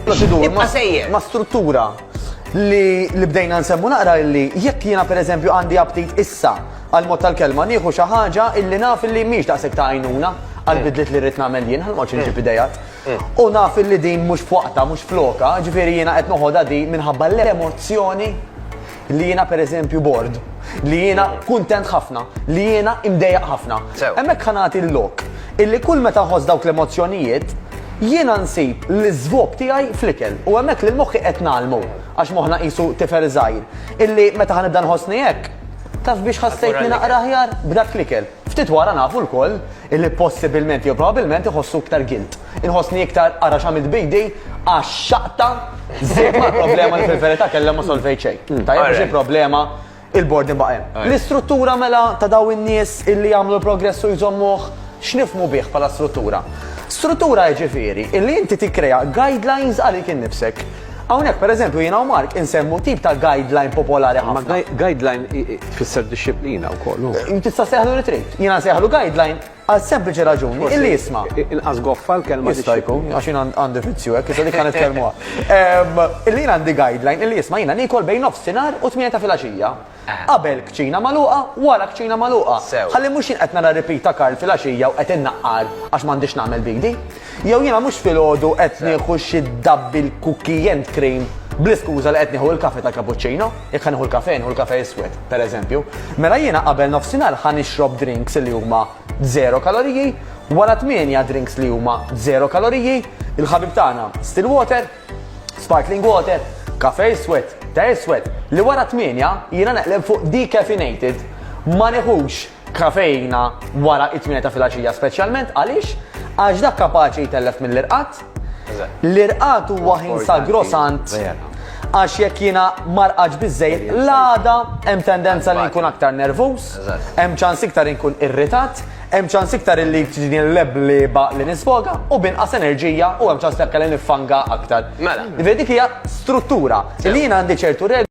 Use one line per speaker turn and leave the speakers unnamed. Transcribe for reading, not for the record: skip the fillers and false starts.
Ibqa' sejjer.
Ma' struttura li bdejna nsemmu naqra li jekk jiena pereżempju għandi aptit issa għal mod tal-kelma nieħu xi ħaġa illi naf illi mhix daqshekk ta' għajnuna għal bidliet li rrid nagħmel jien ħalma inġib idejat. U naf illi din mhux f'waqta, mhux floka, ġifieri jiena qed noħodha din minħabba l-emozzjoni li jiena pereżempju bord, li jiena kuntent ħafna, li jiena imdejjaq ħafna. Hemmhekk ħanati l-lok illi kull meta nħoss dawk l-emozzjonijiet jiena nsib l-iżvok tiegħi fl-ikel u hemmhekk li l-moħħi qed nagħlmu għax moħħna qisu tifel żgħir illi meta ħanibda nħossni hekk taf biex ħassejtni naqra aħjar b'dak l-ikel. Ftit wara nafu l-koll illi possibilment jew probabbilment iħossu iktar guilt. Inħossni iktar ara x'għamilt bejdi għax xaqta żejt ma' problema li fil-verità kellha ma solvejt xejn. Tajjeb biex il-problema il-bord inbaqa' hemm. L-istruttura mela ta' daw in-nies illi jagħmlu progressu jżommuh x'nifhmu bih bħala struttura. Struttura jiġifieri illi inti tikkrea guidelines għalik innifsek. Hawnhekk pereżempju jiena u Mark insemmu tip ta' guideline popolari ħafna.
Ma guideline tfisser disciplina wkoll.
Tista' seħħlu li trid. Jiena seħħlu guideline għal sempliċi raġuni illi jisma'.
Inqas goffa l-kelma
Jista' jkun għax jiena għandi fizzju hekk issa dik kienet kelmuha. Illi jiena għandi guideline illi jisma' jiena nikol bejn nofsinhar u 8 ta' filgħaxija. Qabel kċina magħluqa, wara kċina magħluqa. Ħalli mhux jien qed nara ripita Karl filgħaxija u qed innaqqar għax m'għandix nagħmel bigdi. Jew jiena mhux filgħodu qed nieħu xi double cookie and cream bl-iskuża li qed nieħu l-kafe ta' cappuccino, jekk ħanieħu l-kafe nieħu l-kafe iswed, pereżempju. Mela jiena qabel nofsinhar ħa nixrob drinks li huma 0 kaloriji, wara 8 drinks li huma 0 kaloriji, il-ħabib tagħna still water, sparkling water, kafe iswed, ta' iswed. Li wara 8 jiena neqleb fuq decaffeinated, ma neħux kafejna wara 8 ta' filgħaxija speċjalment għaliex għax dak kapaċi jtellef mill-irqat. L-irqat huwa ħinsa grossant għax jekk jiena marqax biżżejjed l-għada hemm tendenza li nkun aktar nervuż, hemm ċans iktar inkun irritat, hemm ċans iktar li tiġini l-lebliba li nisfoga u binqas enerġija u hemm ċans li nifanga aktar. Dik hija struttura li jiena għandi ċertu regoli.